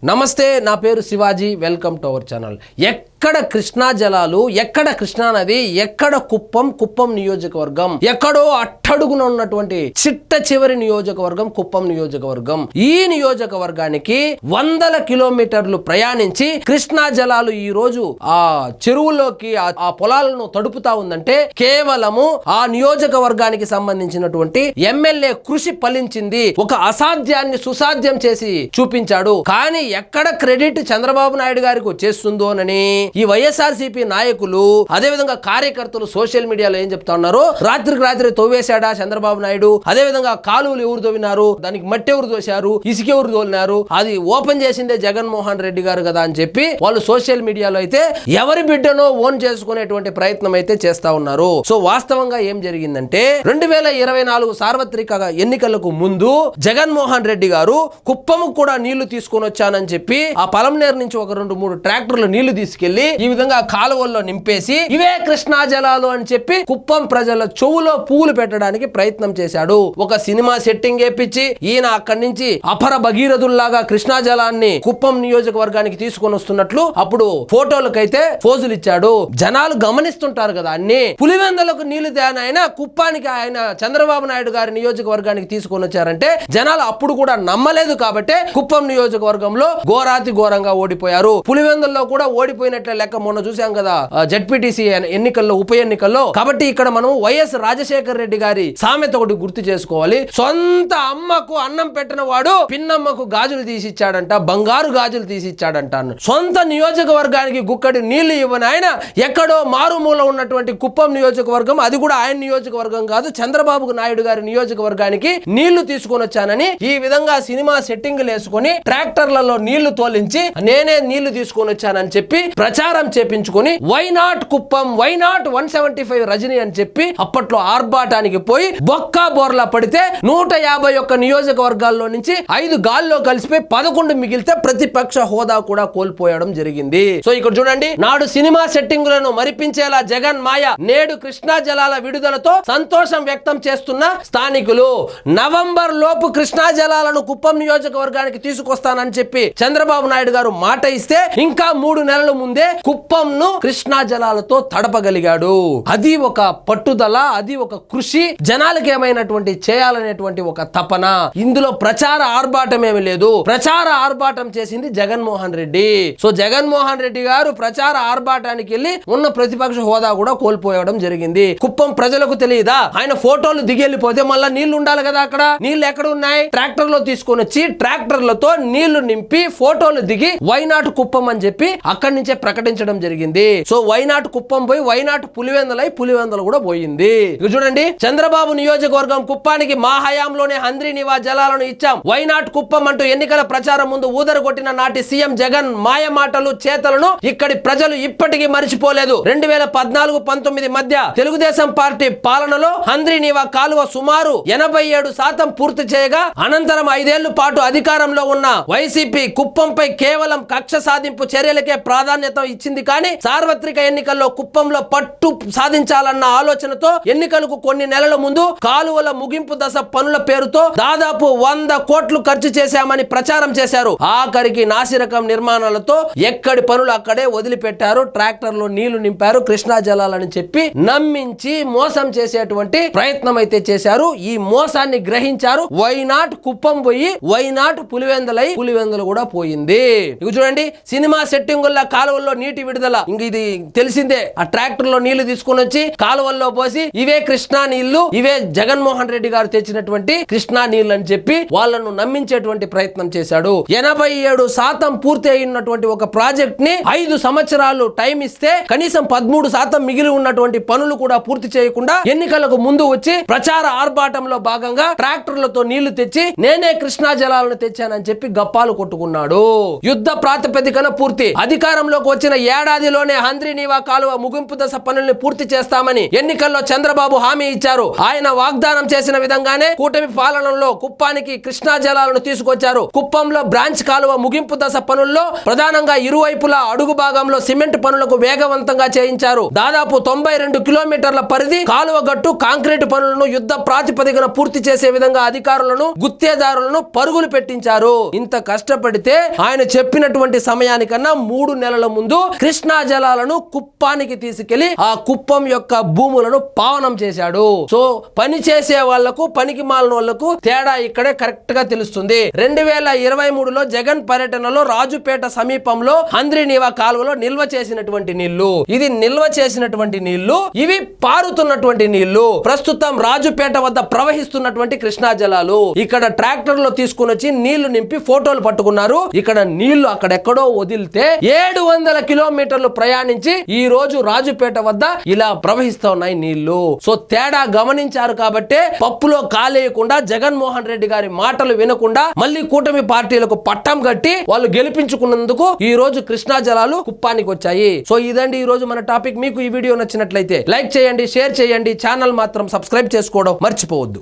నమస్తే, నా పేరు Shivaji. Welcome to our channel. ఎక్కడ కృష్ణా జలాలు, ఎక్కడ కృష్ణా నది, ఎక్కడ కుప్పం నియోజకవర్గం, ఎక్కడో అట్టడుగున ఉన్నటువంటి చిట్ట చివరి నియోజకవర్గం కుప్పం నియోజకవర్గం. ఈ నియోజకవర్గానికి వందల కిలోమీటర్లు ప్రయాణించి కృష్ణా జలాలు ఈ రోజు ఆ చెరువులోకి ఆ పొలాలను తడుపుతా ఉందంటే కేవలము ఆ నియోజకవర్గానికి సంబంధించినటువంటి ఎమ్మెల్యే కృషి ఫలించింది. ఒక అసాధ్యాన్ని సుసాధ్యం చేసి చూపించాడు. కానీ ఎక్కడ క్రెడిట్ చంద్రబాబు నాయుడు గారికి వచ్చేస్తుందోనని ఈ వైఎస్ఆర్సీపీ నాయకులు, అదే విధంగా కార్యకర్తలు సోషల్ మీడియాలో ఏం చెప్తా ఉన్నారు, రాత్రికి రాత్రి తవ్వేశాడా చంద్రబాబు నాయుడు, అదే విధంగా కాలువలు ఎవరు తవ్వినారు, దానికి మట్టి ఎవరు తోశారు, ఇసుక ఎవరు తోలినారు, అది ఓపెన్ చేసిందే జగన్మోహన్ రెడ్డి గారు కదా అని చెప్పి వాళ్ళు సోషల్ మీడియాలో అయితే ఎవరి బిడ్డనో ఓన్ చేసుకునేటువంటి ప్రయత్నం అయితే చేస్తా ఉన్నారు. సో వాస్తవంగా ఏం జరిగిందంటే 2024 సార్వత్రిక ఎన్నికలకు ముందు జగన్మోహన్ రెడ్డి గారు కుప్పము కూడా నీళ్లు తీసుకొని వచ్చానని చెప్పి ఆ పలంనేరు నుంచి ఒక 2-3 ట్రాక్టర్లు నీళ్లు తీసుకెళ్లి ఈ విధంగా కాలువల్లో నింపేసి ఇవే కృష్ణా జలాలు అని చెప్పి కుప్పం ప్రజల చెవులో పూలు పెట్టడానికి ప్రయత్నం చేశాడు. ఒక సినిమా సెట్టింగ్ వేపించి ఈయన అక్కడి నుంచి అపర భగీరథుల్లాగా కృష్ణా జలాన్ని కుప్పం నియోజకవర్గానికి తీసుకొని వస్తున్నట్లు అప్పుడు ఫోటోలకైతే ఫోజులు ఇచ్చాడు. జనాలు గమనిస్తుంటారు కదా అన్ని. పులివెందులకు నీళ్లు తేని ఆయన కుప్పానికి ఆయన చంద్రబాబు నాయుడు గారి నియోజకవర్గానికి తీసుకొని వచ్చారంటే జనాలు అప్పుడు కూడా నమ్మలేదు. కాబట్టి కుప్పం నియోజకవర్గంలో ఘోరాతి ఘోరంగా ఓడిపోయారు. పులివెందుల్లో కూడా ఓడిపోయినట్లే లెక్క. మొన్న చూసాం కదా జెడ్పీటీసీ ఎన్నికల్లో, ఉప ఎన్నికల్లో. కాబట్టి ఇక్కడ మనం వైఎస్ రాజశేఖర రెడ్డి గారి సామెత ఒకటి గుర్తు చేసుకోవాలి. సొంత అమ్మకు అన్నం పెట్టిన వాడు పిన్నమ్మకు గాజులు తీసిచ్చాడంట, బంగారు గాజులు తీసిచ్చాడంట. సొంత నియోజకవర్గానికి గుక్కడి నీళ్లు ఇవ్వని ఆయన ఎక్కడో మారుమూల ఉన్నటువంటి కుప్పం నియోజకవర్గం, అది కూడా ఆయన నియోజకవర్గం కాదు, చంద్రబాబు నాయుడు గారి నియోజకవర్గానికి నీళ్లు తీసుకొని వచ్చానని ఈ విధంగా సినిమా సెట్టింగ్లు వేసుకొని ట్రాక్టర్లలో నీళ్లు తోలించి నేనే నీళ్లు తీసుకొని వచ్చానని చెప్పి ప్రచారం చేపించుకొని why not Kuppam, why not 175 Rajani అని చెప్పి అప్పట్లో ఆర్భాటానికి పోయి బొక్కా బోర్లా పడితే 151 నియోజకవర్గాల్లో నుంచి 5 గాల్లో కలిసిపోయి 11 మిగిలితే ప్రతిపక్ష హోదా కూడా కోల్పోయడం జరిగింది. సో ఇక్కడ చూడండి, నాడు సినిమా సెట్టింగులను మరిపించేలా జగన్ మాయ, నేడు కృష్ణా జలాల విడుదలతో సంతోషం వ్యక్తం చేస్తున్న స్థానికులు. నవంబర్ లోపు కృష్ణా జలాలను కుప్పం నియోజకవర్గానికి తీసుకొస్తానని చెప్పి చంద్రబాబు నాయుడు గారు మాట ఇస్తే ఇంకా 3 నెలల ముందే కుప్పంను కృష్ణా జలాలతో తడపగలిగాడు. అది ఒక పట్టుదల, అది ఒక కృషి, జనాలకు ఏమైనటువంటి చేయాలనేటువంటి ఒక తపన. ఇందులో ప్రచార ఆర్భాటం ఏమీ లేదు. ప్రచార ఆర్భాటం చేసింది జగన్మోహన్ రెడ్డి. సో జగన్మోహన్ రెడ్డి గారు ప్రచార ఆర్భాటానికి వెళ్ళి ఉన్న ప్రతిపక్ష హోదా కూడా కోల్పోయడం జరిగింది. కుప్పం ప్రజలకు తెలియదా? ఆయన ఫోటోలు దిగి వెళ్ళిపోతే మళ్ళా నీళ్లు ఉండాలి కదా. అక్కడ నీళ్లు ఎక్కడ ఉన్నాయి? ట్రాక్టర్ లో తీసుకొని వచ్చి ట్రాక్టర్లతో నీళ్లు నింపి ఫోటోలు దిగి వైనాట్ కుప్పం అని చెప్పి అక్కడి నుంచే ప్రకటించడం జరిగింది. సో వైనాట్ కుప్పం పోయి వైనాట్ పులివెందులై పులివెందులు కూడా పోయింది. ఇక చూడండి, చంద్రబాబు నియోజకవర్గం కుప్పానికి మా హయాంలోనే హంద్రీ నివా జలాలను ఇచ్చాం, వైనాట్ కుప్పం అంటూ ఎన్నికల ప్రచారం ముందు ఊదరగొట్టిన నాటి సీఎం జగన్ మాయ మాటలు చేతలను ఇక్కడి ప్రజలు ఇప్పటికీ మరిచిపోలేదు. 2014-19 మధ్య తెలుగుదేశం పార్టీ పాలనలో హంద్రీ నివా కాలువ సుమారు 87% పూర్తి చేయగా అనంతరం 5 ఏళ్ల పాటు అధికారంలో ఉన్న వైసీపీ కుప్పంపై కేవలం కక్ష సాధింపు చర్యలకే ప్రాధాన్యత ఇచ్చింది. కానీ సార్వత్రిక ఎన్నికల్లో కుప్పంలో పట్టు సాధించాలన్న ఆలోచనతో ఎన్నికలకు కొన్ని నెలల ముందు కాలువల ముగింపు దశ పనుల పేరుతో దాదాపు 100 కోట్లు ఖర్చు చేశామని ప్రచారం చేశారు. ఆఖరికి నాసిరకం నిర్మాణాలతో ఎక్కడి పనులు అక్కడే వదిలిపెట్టారు. ట్రాక్టర్లో నీళ్లు నింపారు కృష్ణా జలాలని చెప్పి నమ్మించి మోసం చేసేటువంటి ప్రయత్నం అయితే చేశారు. ఈ మోసాన్ని గ్రహించారు. వైనాట్ కుప్పం పోయి వైనాట్ పులివెందులై పులివెందులు కూడా పోయింది. ఇక చూడండి, సినిమా సెట్టింగుల్లో కాలువల్లో నీటి విడుదల ఇంక ఇది తెలిసిందే. ఆ ట్రాక్టర్ లో నీళ్లు తీసుకుని వచ్చి కాలువల్లో పోసి ఇవే కృష్ణా నీళ్లు, ఇవే జగన్మోహన్ రెడ్డి గారు తెచ్చినటువంటి కృష్ణా నీళ్లు అని చెప్పి వాళ్ళను నమ్మించేటువంటి ప్రయత్నం చేశాడు. 87% పూర్తి అయినటువంటి ఒక ప్రాజెక్ట్ ని 5 సంవత్సరాలు టైం ఇస్తే కనీసం 13% మిగిలి ఉన్నటువంటి పనులు కూడా పూర్తి చేయకుండా ఎన్నికలకు ముందు వచ్చి ప్రచార ఆర్భాటంలో భాగంగా ట్రాక్టర్లతో నీళ్లు తెచ్చి నేనే కృష్ణా జలాలను తెచ్చానని చెప్పి గప్పాలు కొట్టుకున్నాడు. యుద్ధ ప్రాతిపదికన పూర్తి అధికారంలోకి వచ్చిన ఏడాదిలోనే హంద్రీనీవా కాలువ ముగింపు దశ పనుల్ని పూర్తి చేస్తామని ఎన్నికల్లో చంద్రబాబు హామీ ఇచ్చారు. ఆయన వాగ్దానం చేసిన విధంగానే కూటమి పాలనలో కుప్పానికి కృష్ణా జలాలను తీసుకొచ్చారు. కుప్పంలో బ్రాంచ్ కాలువ ముగింపు దశ పనుల్లో ప్రధానంగా ఇరువైపులా అడుగు భాగంలో సిమెంట్ పనులకు వేగవంతంగా చేయించారు. దాదాపు 92 కిలోమీటర్ల పరిధి కాలువ గట్టు కాంక్రీటు పనులను యుద్ధ ప్రాతిపదికన పూర్తి చేసే విధంగా అధికారులను గుత్తేదారులను పరుగులు పెట్టించారు. ఇంత కష్టపడితే ఆయన చెప్పినటువంటి సమయానికన్నా 3 నెలల ముందు కృష్ణా జలాలను కుప్పానికి తీసుకెళ్లి ఆ కుప్పం యొక్క భూములను పావనం చేశాడు. సో పని చేసే వాళ్లకు పనికి మాలిన వాళ్లకు తేడా ఇక్కడే కరెక్ట్ గా తెలుస్తుంది. 2023లో జగన్ పర్యటనలో రాజుపేట సమీపంలో హంద్రీనీవా కాలువలో నిల్వ చేసినటువంటి నీళ్లు, ఇది నిల్వ చేసినటువంటి నీళ్లు, ఇవి పారుతున్నటువంటి నీళ్లు, ప్రస్తుతం రాజుపేట వద్ద ప్రవహిస్తున్నటువంటి కృష్ణా జలాలు. ఇక్కడ ట్రాక్టర్ లో తీసుకుని వచ్చి నీళ్లు నింపి ఫోటోలు పట్టుకున్నారు. ఇక్కడ నీళ్లు అక్కడెక్కడో వదిలితే 700 కిలోమీటర్లు ప్రయాణించి ఈ రోజు రాజుపేట వద్ద ఇలా ప్రవహిస్తూ ఉన్నాయి నీళ్లు. సో తేడా గమనించారు కాబట్టే పప్పులో కాలేయకుండా జగన్మోహన్ రెడ్డి గారి మాటలు వినకుండా మళ్ళీ కూటమి పార్టీలకు పట్టం కట్టి వాళ్ళు గెలిపించుకున్నందుకు ఈ రోజు కృష్ణా జలాలు కుప్పానికి వచ్చాయి. సో ఇదండి ఈ రోజు మన టాపిక్. మీకు ఈ వీడియో నచ్చినట్లయితే లైక్ చేయండి, షేర్ చేయండి, ఛానల్ మాత్రం సబ్స్క్రైబ్ చేసుకోవడం మర్చిపోవద్దు.